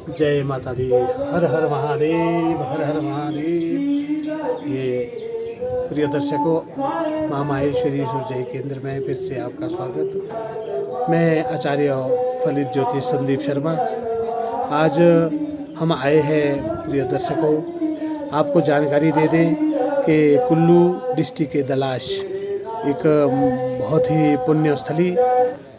जय माता दी। हर हर महादेव, हर हर महादेव। ये प्रिय दर्शकों, माँ माहेश्वरी सूर्य केंद्र में फिर से आपका स्वागत। मैं आचार्य फलित ज्योति संदीप शर्मा। आज हम आए हैं प्रिय दर्शकों, आपको जानकारी दे दें कि कुल्लू डिस्ट्रिक्ट के दलाश एक बहुत ही पुण्य स्थली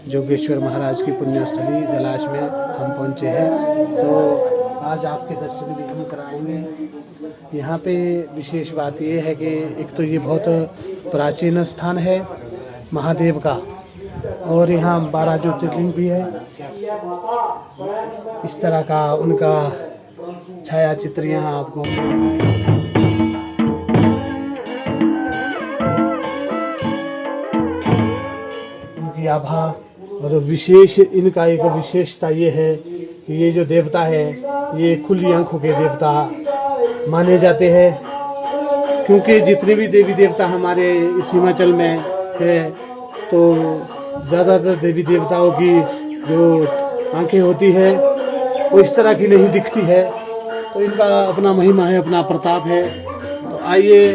जोगेश्वर महाराज की पुण्यस्थली दलाश में हम पहुंचे हैं। तो आज आपके दर्शन भी हम कराएंगे। यहाँ पे विशेष बात ये है कि एक तो ये बहुत प्राचीन स्थान है महादेव का, और यहाँ 12 ज्योतिर्लिंग भी है। इस तरह का उनका छाया चित्र यहाँ आपको उनकी आभा। और विशेष इनका एक विशेषता ये है कि ये जो देवता है ये खुली आंखों के देवता माने जाते हैं, क्योंकि जितने भी देवी देवता हमारे इस हिमाचल में है तो ज़्यादातर देवी देवताओं की जो आंखें होती है वो इस तरह की नहीं दिखती है। तो इनका अपना महिमा है, अपना प्रताप है। तो आइए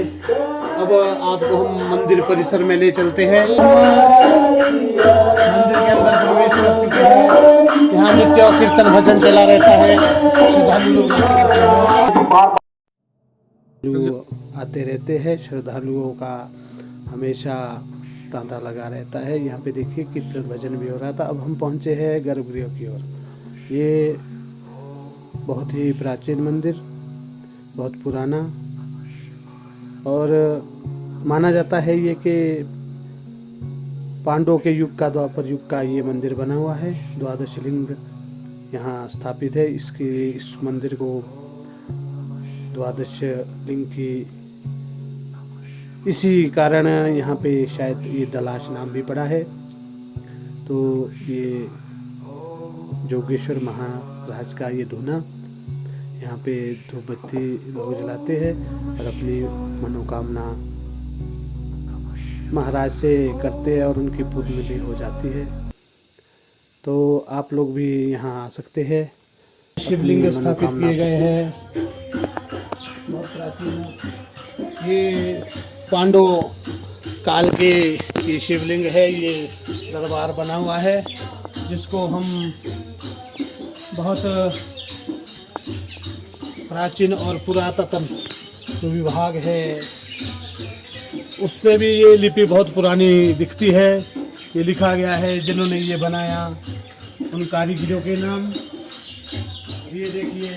अब आपको हम मंदिर परिसर में ले चलते हैं। मंदिर के अंदर प्रवेश कर चुके हैं। यहाँ नित्य कीर्तन भजन चला रहता है। श्रद्धालु आते रहते हैं। श्रद्धालुओं का हमेशा तांता लगा रहता है। यहाँ पे देखिए कीर्तन भजन भी हो रहा था। अब हम पहुँचे हैं गर्भगृह की ओर। ये बहुत ही प्राचीन मंदिर, बहुत पुराना, और माना जाता है ये कि पांडवों के युग का, द्वापर युग का ये मंदिर बना हुआ है। 12 लिंग यहाँ स्थापित है। इस मंदिर को 12 लिंग की इसी कारण यहाँ पे शायद ये दलाश नाम भी पड़ा है। तो ये जोगेश्वर महाराज का ये धूना, यहाँ पे धूप बत्ती लोग जलाते हैं और अपनी मनोकामना महाराज से करते हैं और उनकी पूर्ण भी हो जाती है। तो आप लोग भी यहाँ आ सकते हैं। शिवलिंग स्थापित किए गए हैं, बहुत प्राचीन। ये पांडव काल के ये शिवलिंग है। ये दरबार बना हुआ है जिसको हम बहुत प्राचीन और पुरातत्व जो विभाग है उसमें भी ये लिपि बहुत पुरानी दिखती है। ये लिखा गया है जिन्होंने ये बनाया उन कारीगरों के नाम। ये देखिए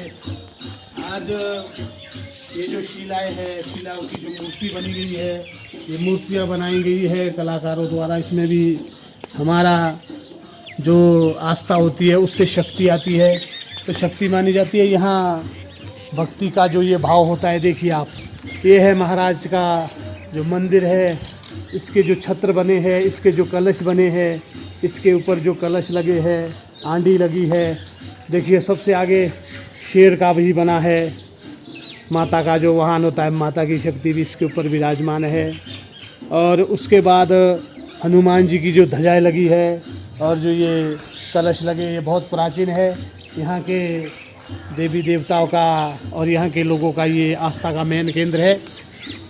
आज ये जो शिलाएं है, शिलाओं की जो मूर्ति बनी गई है, ये मूर्तियाँ बनाई गई है कलाकारों द्वारा। इसमें भी हमारा जो आस्था होती है उससे शक्ति आती है, तो शक्ति मानी जाती है। यहाँ भक्ति का जो ये भाव होता है, देखिए आप, ये है महाराज का जो मंदिर है। इसके जो छत्र बने हैं, इसके जो कलश बने हैं, इसके ऊपर जो कलश लगे हैं, आंडी लगी है। देखिए सबसे आगे शेर का भी बना है। माता का जो वाहन होता है, माता की शक्ति भी इसके ऊपर विराजमान है। और उसके बाद हनुमान जी की जो ध्वजाएं लगी है और जो ये कलश लगे, ये बहुत प्राचीन है। यहाँ के देवी देवताओं का और यहाँ के लोगों का ये आस्था का मेन केंद्र है।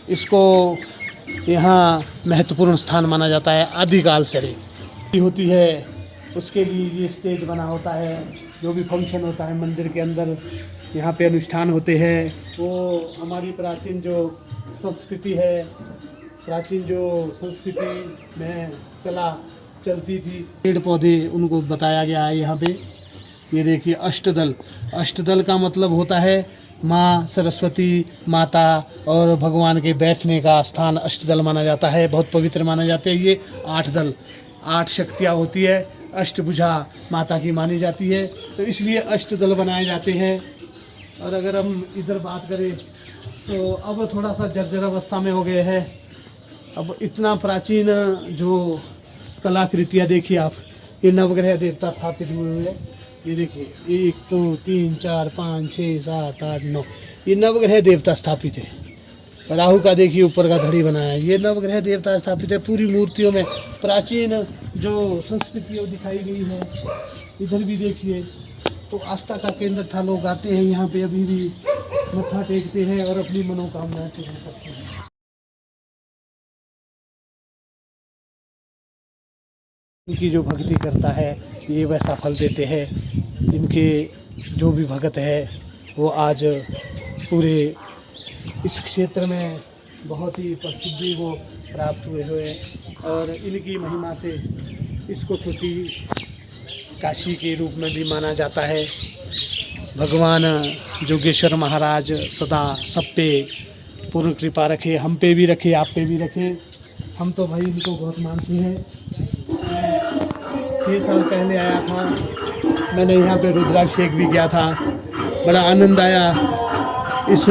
इसको यहाँ महत्वपूर्ण स्थान माना जाता है। आदिकाल से होती है, उसके लिए ये स्टेज बना होता है। जो भी फंक्शन होता है मंदिर के अंदर, यहाँ पे अनुष्ठान होते हैं। वो हमारी प्राचीन जो संस्कृति है, प्राचीन जो संस्कृति में कला चलती थी, पेड़ पौधे उनको बताया गया है यहाँ पे। ये देखिए अष्टदल। अष्टदल का मतलब होता है माँ सरस्वती माता और भगवान के बैठने का स्थान अष्टदल माना जाता है। बहुत पवित्र माना जाते हैं। ये 8 दल, 8 शक्तियाँ होती है, अष्टभुजा माता की मानी जाती है, तो इसलिए अष्टदल बनाए जाते हैं। और अगर हम इधर बात करें तो अब थोड़ा सा जर्जर अवस्था में हो गए हैं। अब इतना प्राचीन जो कलाकृतियाँ देखिए आप, ये नवग्रह देवता स्थापित हुए हुए हैं। ये देखिए 1 2 3 4 5 6 7 8 9, ये नवग्रह देवता स्थापित है। राहु का देखिए ऊपर का धड़ी बनाया है, ये नवग्रह देवता स्थापित है। पूरी मूर्तियों में प्राचीन जो संस्कृति दिखाई गई है। इधर भी देखिए तो आस्था का केंद्र था। लोग आते हैं यहाँ पे, अभी भी मत्था टेकते हैं और अपनी मनोकामनाएं पूर्ण करते हैं। इनकी जो भक्ति करता है ये वैसा फल देते हैं। इनके जो भी भगत है वो आज पूरे इस क्षेत्र में बहुत ही प्रसिद्धि को प्राप्त हुए और इनकी महिमा से इसको छोटी काशी के रूप में भी माना जाता है। भगवान जोगेश्वर महाराज सदा सब पे पूर्ण कृपा रखे, हम पे भी रखे, आप पे भी रखे। हम तो भाई इनको बहुत मानते हैं। 6 साल पहले आया था, मैंने यहाँ पे रुद्राभिषेक भी किया था। बड़ा आनंद आया इस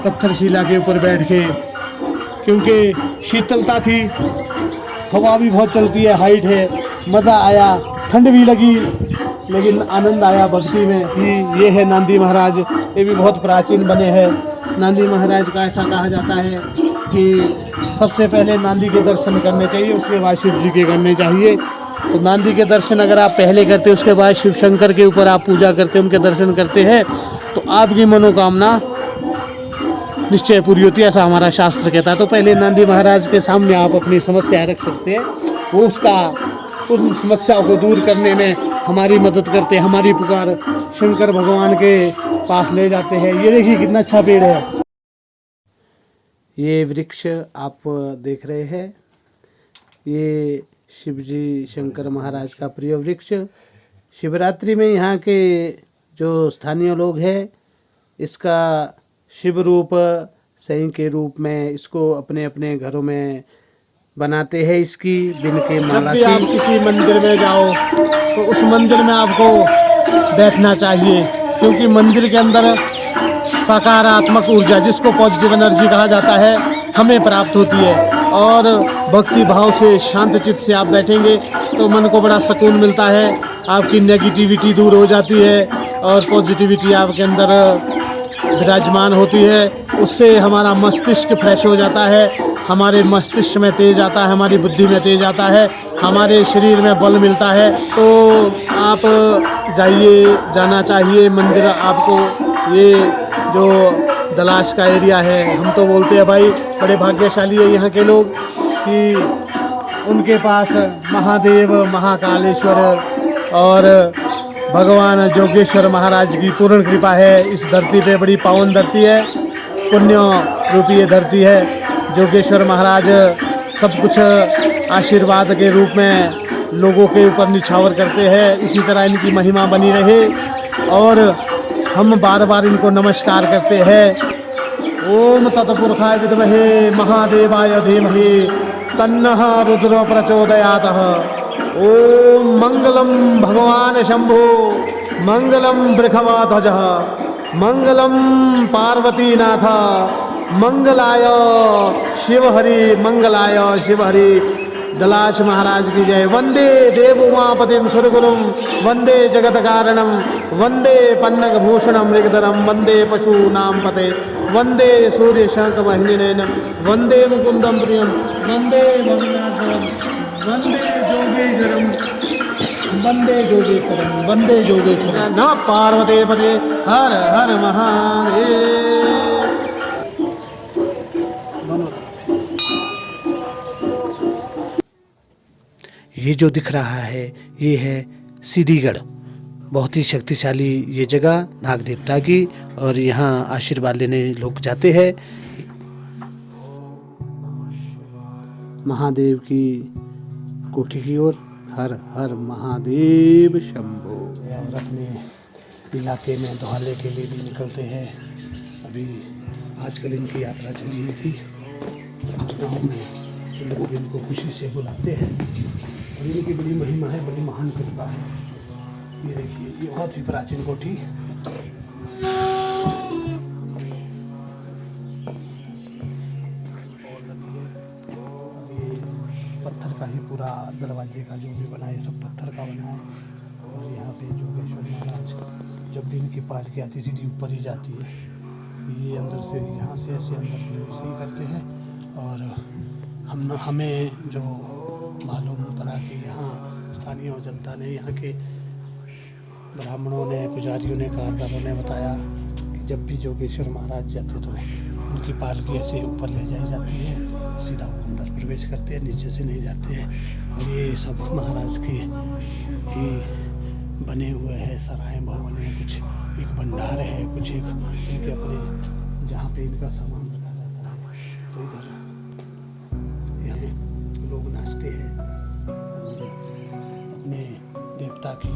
पत्थर शिला के ऊपर बैठ के, क्योंकि शीतलता थी, हवा भी बहुत चलती है, हाइट है, मज़ा आया, ठंड भी लगी, लेकिन आनंद आया भक्ति में। ये है नांदी महाराज, ये भी बहुत प्राचीन बने हैं। नांदी महाराज का ऐसा कहा जाता है कि सबसे पहले नांदी के दर्शन करने चाहिए, उसके बाद शिव जी के करने चाहिए। तो नांदी के दर्शन अगर आप पहले करते, उसके बाद शिव शंकर के ऊपर आप पूजा करते, उनके दर्शन करते हैं, तो आपकी मनोकामना निश्चय पूरी होती है, ऐसा हमारा शास्त्र कहता है। तो पहले नांदी महाराज के सामने आप अपनी समस्या रख सकते हैं, वो उस समस्या को दूर करने में हमारी मदद करते हैं, हमारी पुकार शंकर भगवान के पास ले जाते हैं। ये देखिए कितना अच्छा पेड़ है। ये वृक्ष आप देख रहे हैं, ये शिवजी शंकर महाराज का प्रिय वृक्ष। शिवरात्रि में यहाँ के जो स्थानीय लोग हैं, इसका शिव रूप सही के रूप में इसको अपने अपने घरों में बनाते हैं। इसकी बिन के माला से आप किसी मंदिर में जाओ तो उस मंदिर में आपको बैठना चाहिए, क्योंकि मंदिर के अंदर सकारात्मक ऊर्जा, जिसको पॉजिटिव एनर्जी कहा जाता है, हमें प्राप्त होती है। और भक्ति भाव से शांत चित्त से आप बैठेंगे तो मन को बड़ा सुकून मिलता है, आपकी नेगेटिविटी दूर हो जाती है और पॉजिटिविटी आपके अंदर विराजमान होती है। उससे हमारा मस्तिष्क फ्रेश हो जाता है, हमारे मस्तिष्क में तेज आता है, हमारी बुद्धि में तेज आता है, हमारे शरीर में बल मिलता है। तो आप जाना चाहिए मंदिर आपको। ये जो दलाश का एरिया है, हम तो बोलते हैं भाई बड़े भाग्यशाली है यहाँ के लोग कि उनके पास महादेव, महाकालेश्वर और भगवान जोगेश्वर महाराज की पूर्ण कृपा है। इस धरती पे बड़ी पावन धरती है, पुण्य रूपी ये धरती है। जोगेश्वर महाराज सब कुछ आशीर्वाद के रूप में लोगों के ऊपर निछावर करते हैं। इसी तरह इनकी महिमा बनी रहे और हम बार बार इनको नमस्कार करते हैं। ओम तत्पुरुषाय विद्महे महादेवाय धीमहि तन्नः रुद्र प्रचोदयातः। ओम मंगलम भगवान शंभो, मंगलम वृषभाध्वजः, मंगलम पार्वतीनाथ, मंगलाय शिवहरि, मंगलाय शिवहरि। दलाश महाराज की जय। वंदे देव उमापतिम सुरगुरुम, वंदे जगत कारणम, वंदे पन्नग भूषणम मृगधरम, वंदे पशूनां पते, वंदे सूर्य शंख वाहिनीनयनम, वंदे मुकुंदम प्रियम, वंदे मंगलाचरण, वंदे जोगेश्वरम, वंदे जोगेश्वरम, वंदे जोगेश्वरम। नमः पार्वती पते, हर हर महादेव। ये जो दिख रहा है ये है सीढ़ीगढ़, बहुत ही शक्तिशाली ये जगह नाग देवता की, और यहाँ आशीर्वाद लेने लोग जाते हैं। महादेव की कोठी की ओर। हर हर महादेव शंभो। और अपने इलाके में दोहाले के लिए भी निकलते हैं। अभी आजकल इनकी यात्रा चली हुई थी, गाँव में लोग इनको खुशी से बुलाते हैं और इनकी बड़ी महिमा है, बड़ी महान कृपा है। ये देखिए, ये बहुत ही प्राचीन कोठी। पत्थर का ही पूरा दरवाजे का जो भी बना है सब पत्थर का बना है। और यहाँ पे जोगेश्वर महाराज जब भी इनकी पालकी आती सीधी ऊपर ही जाती है। ये अंदर से यहाँ से ऐसे अंदर प्रवेश ही करते हैं। और हमें जो मालूम पड़ा कि यहाँ स्थानीय जनता ने यहाँ के ब्राह्मणों ने, पुजारियों ने, कारदारों ने बताया कि जब भी जोगेश्वर महाराज जाते तो उनकी पालकी ऐसे ऊपर ले जाई जाती है, सीधा वो अंदर प्रवेश करते हैं, नीचे से नहीं जाते हैं। और ये सब महाराज के ही बने हुए हैं, सराय भवन है, कुछ एक भंडार है, कुछ एक इनके अपने जहाँ पे इनका सामान रखा जाता है। तो इधर यहाँ लोग नाचते हैं और अपने देवता की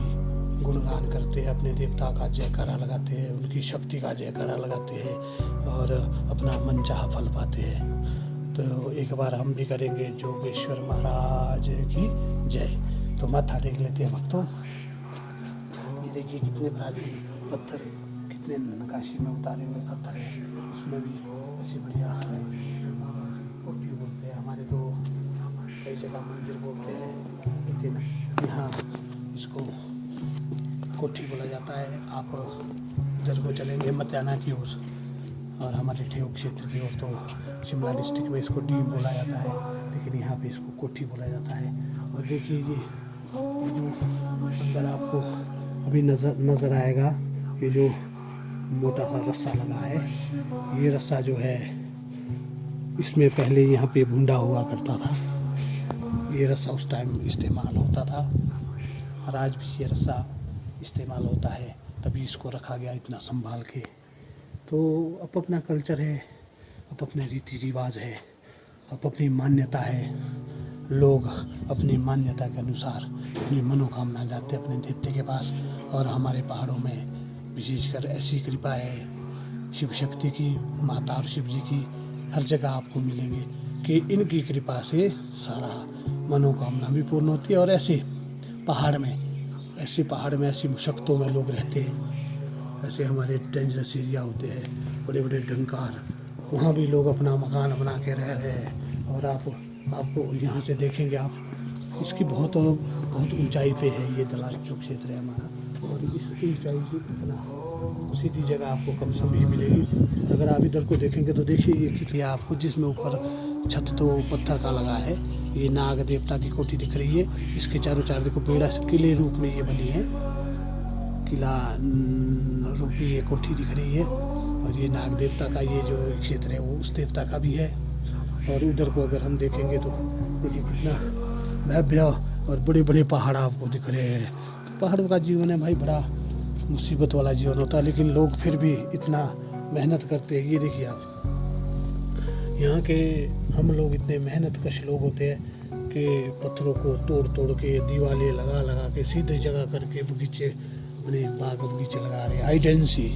गुणगान करते हैं, अपने देवता का जयकारा लगाते हैं, उनकी शक्ति का जयकारा लगाते हैं और अपना मनचाहा फल पाते हैं। तो एक बार हम भी करेंगे जोगेश्वर महाराज की जय। तो माथा टेक लेते हैं भक्तों। ये देखिए कितने प्राचीन पत्थर, कितने नक्काशी में उतारे हुए पत्थर हैं, उसमें भी ऐसी बढ़िया कोठी बोलते हैं। हमारे तो कई जगह मंदिर बोलते हैं, लेकिन यहाँ इसको कोठी बोला जाता है। आप उधर को चलेंगे मध्याना की ओर और हमारे ठेऊ क्षेत्र की ओर तो शिमला डिस्ट्रिक्ट में इसको डीम बोला जाता है, लेकिन यहाँ पे इसको कोठी बोला जाता है। और देखिए ये जो अंदर आपको अभी नज़र आएगा, ये जो मोटा सा रस्सा लगा है, ये रस्सा जो है इसमें पहले यहाँ पे भुंडा हुआ करता था। ये रस्सा उस टाइम इस्तेमाल होता था और आज भी ये रस्सा इस्तेमाल होता है, तभी इसको रखा गया इतना संभाल के। तो अब अपना कल्चर है, अब अपने रीति रिवाज है, अब अपनी मान्यता है। लोग अपनी मान्यता के अनुसार अपनी मनोकामना जाते अपने देवते के पास। और हमारे पहाड़ों में विशेषकर ऐसी कृपा है शिव शक्ति की, माता और शिव जी की, हर जगह आपको मिलेंगे कि इनकी कृपा से सारा मनोकामना भी पूर्ण होती है। और ऐसे पहाड़ में ऐसी मुश्किलों में लोग रहते हैं, ऐसे हमारे डेंजरस एरिया होते हैं, बड़े बड़े डंकार, वहाँ भी लोग अपना मकान बना के रह रहे हैं। और आपको यहाँ से देखेंगे आप, इसकी बहुत ऊंचाई पे है ये दलाल जो क्षेत्र है हमारा, और इस ऊंचाई से इतना सीधी जगह आपको कम समय ही मिलेगी। अगर आप इधर को देखेंगे तो देखिए ये कितनी आपको, जिसमें ऊपर छत तो पत्थर का लगा है, ये नाग देवता की कोठी दिख रही है। इसके चारों चार देखो पेड़ा किले रूप में ये बनी है, किला रूपी ये कोठी दिख रही है। और ये नाग देवता का ये जो क्षेत्र है वो उस देवता का भी है। और उधर को अगर हम देखेंगे तो देखिए कितना भव्य और बड़े बड़े पहाड़ आपको दिख रहे हैं। तो पहाड़ों का जीवन है भाई, बड़ा मुसीबत वाला जीवन होता है, लेकिन लोग फिर भी इतना मेहनत करते हैं। ये देखिए आप, यहाँ के हम लोग इतने मेहनत कश लोग होते हैं कि पत्थरों को तोड़ तोड़ के, दीवारें लगा के, सीधे जगह करके बगीचे, अपने बाग बगीचे लगा रहे हैं। आइडेंसी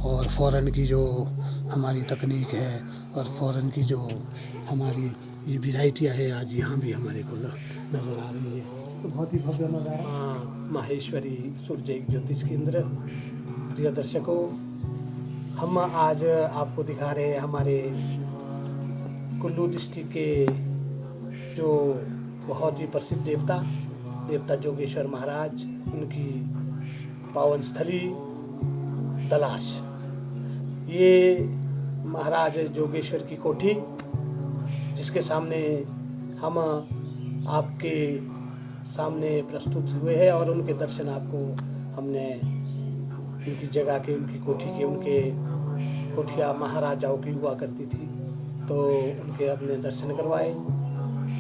और फ़ॉरेन की जो हमारी तकनीक है और फ़ॉरेन की जो हमारी ये वैरायटियाँ है, आज यहाँ भी हमारे को नज़र आ रही है। तो बहुत ही भव्य नज़ारा। माहेश्वरी सूर्य ज्योतिष केंद्र। प्रिय दर्शकों, हम आज आपको दिखा रहे हैं हमारे कुल्लू डिस्ट्रिक्ट के जो बहुत ही प्रसिद्ध देवता जोगेश्वर महाराज, उनकी पावन स्थली दलाश। ये महाराज जोगेश्वर की कोठी, जिसके सामने हम आपके सामने प्रस्तुत हुए हैं और उनके दर्शन आपको हमने उनकी जगह के, उनकी कोठी के, उनके कोठिया महाराजाओं की हुआ करती थी, तो उनके अपने दर्शन करवाए।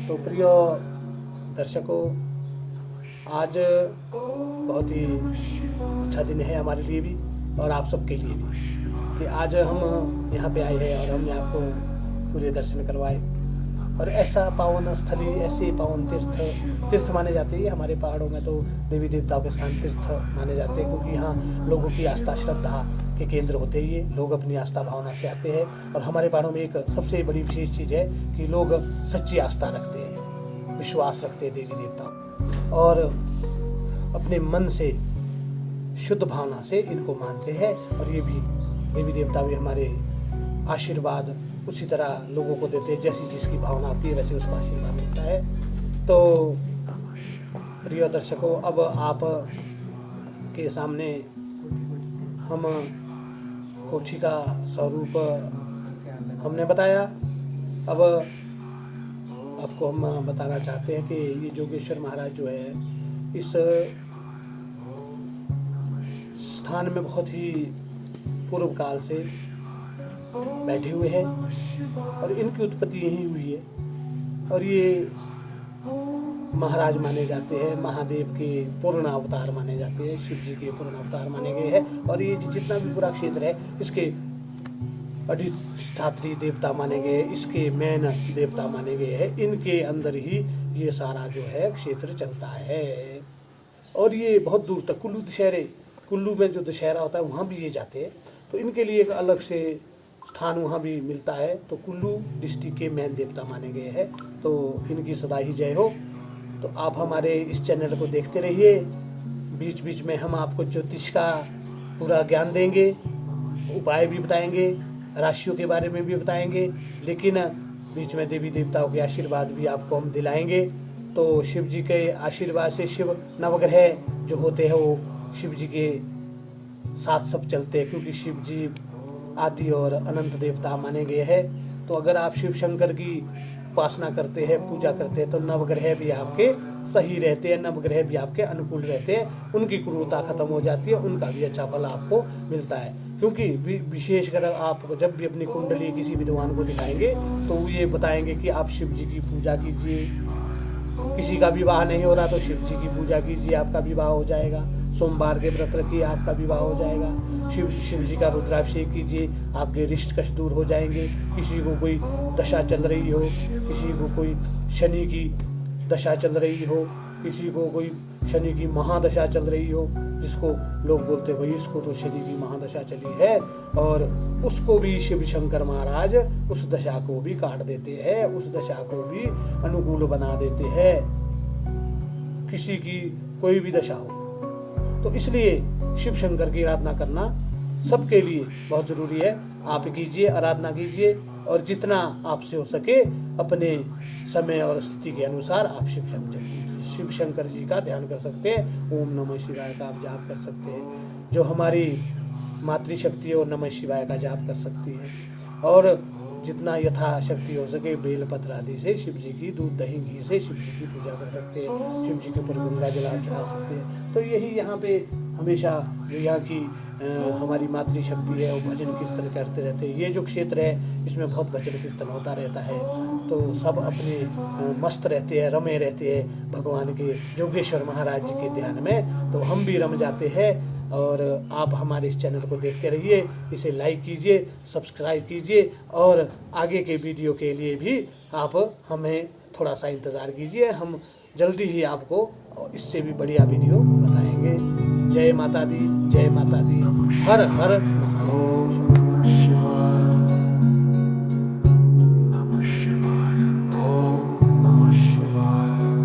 तो प्रिय दर्शकों, आज बहुत ही अच्छा दिन है हमारे लिए भी और आप सबके लिए भी कि आज हम यहाँ पे आए हैं और हमने आपको पूरे दर्शन करवाए। और ऐसा पावन स्थली, ऐसे पावन तीर्थ माने जाते हैं। हमारे पहाड़ों में तो देवी देवताओं के स्थान तीर्थ माने जाते हैं, क्योंकि यहाँ लोगों की आस्था श्रद्धा के केंद्र होते हैं। ये लोग अपनी आस्था भावना से आते हैं। और हमारे पहाड़ों में एक सबसे बड़ी विशेष चीज़ है कि लोग सच्ची आस्था रखते हैं, विश्वास रखते हैं देवी देवताओं, और अपने मन से शुद्ध भावना से इनको मानते हैं। और ये भी देवी देवता भी हमारे आशीर्वाद उसी तरह लोगों को देते हैं, जैसी जिसकी भावना आती है वैसे उसको आशीर्वाद मिलता है। तो प्रिय दर्शकों, अब आप के सामने हम कोठी का स्वरूप हमने बताया। अब आपको हम बताना चाहते हैं कि ये जोगेश्वर महाराज जो है, इस स्थान में बहुत ही पूर्व काल से बैठे हुए हैं और इनकी उत्पत्ति यहीं हुई है। और ये महाराज माने जाते हैं, महादेव के पूर्ण अवतार माने जाते हैं, शिव जी के पूर्ण अवतार माने गए हैं। और ये जितना भी पूरा क्षेत्र है इसके अधिष्ठात्री देवता माने गए, इसके मेन देवता माने गए हैं। इनके अंदर ही ये सारा जो है क्षेत्र चलता है। और ये बहुत दूर तक कुल्लू में जो दशहरा होता है वहाँ भी ये जाते हैं, तो इनके लिए एक अलग से स्थान वहाँ भी मिलता है। तो कुल्लू डिस्ट्रिक्ट के मेन देवता माने गए हैं, तो इनकी सदा ही जय हो। तो आप हमारे इस चैनल को देखते रहिए, बीच बीच में हम आपको ज्योतिष का पूरा ज्ञान देंगे, उपाय भी बताएंगे, राशियों के बारे में भी बताएंगे, लेकिन बीच में देवी देवताओं के आशीर्वाद भी आपको हम दिलाएंगे। तो शिव जी के आशीर्वाद से शिव नवग्रह जो होते हैं वो शिव जी के साथ सब चलते हैं, क्योंकि शिव जी आदि और अनंत देवता माने गए हैं। तो अगर आप शिव शंकर की उपासना करते हैं, पूजा करते हैं, तो नवग्रह भी आपके सही रहते हैं, नवग्रह भी आपके अनुकूल रहते हैं, उनकी क्रूरता खत्म हो जाती है, उनका भी अच्छा फल आपको मिलता है। क्योंकि विशेषकर आप जब भी अपनी कुंडली किसी विद्वान को दिखाएंगे तो वो ये बताएंगे कि आप शिव जी की पूजा कीजिए, किसी का विवाह नहीं हो रहा तो शिव जी की पूजा कीजिए, आपका विवाह हो जाएगा। सोमवार के व्रत रखिए, आपका विवाह हो जाएगा। शिव जी का रुद्राभिषेक कीजिए, आपके रिष्ट कष्ट दूर हो जाएंगे। किसी को कोई दशा चल रही हो, किसी को कोई शनि की दशा चल रही हो, किसी को कोई शनि की महादशा चल रही हो, जिसको लोग बोलते हैं भाई इसको तो शनि की महादशा चली है, और उसको भी शिव शंकर महाराज उस दशा को भी काट देते हैं, उस दशा को भी अनुकूल बना देते हैं, किसी की कोई भी दशा हो। तो इसलिए शिव शंकर की आराधना करना सबके लिए बहुत जरूरी है। आप कीजिए, आराधना कीजिए, और जितना आपसे हो सके अपने समय और स्थिति के अनुसार आप शिव शंकर जी का ध्यान कर सकते हैं। ओम नमः शिवाय का आप जाप कर सकते हैं, जो हमारी मातृशक्ति है वो नमः शिवाय का जाप कर सकती है। और जितना यथाशक्ति हो सके बेलपत्र आदि से शिव जी की, दूध दही घी से शिव जी की पूजा कर सकते हैं, शिव जी के ऊपर गंगा जल चढ़ा सकते हैं। तो यही यहाँ पे हमेशा जो यहाँ की हमारी मातृशक्ति है वो भजन कीर्तन करते रहते हैं। ये जो क्षेत्र है इसमें बहुत भजन कीर्तन होता रहता है, तो सब अपने मस्त रहते हैं, रमे रहते हैं भगवान के जोगेश्वर महाराज जी के ध्यान में। तो हम भी रम जाते हैं। और आप हमारे इस चैनल को देखते रहिए, इसे लाइक कीजिए, सब्सक्राइब कीजिए, और आगे के वीडियो के लिए भी आप हमें थोड़ा सा इंतज़ार कीजिए। हम जल्दी ही आपको इससे भी बढ़िया वीडियो बताएंगे। जय माता दी, जय माता दी, हर हर महादेव।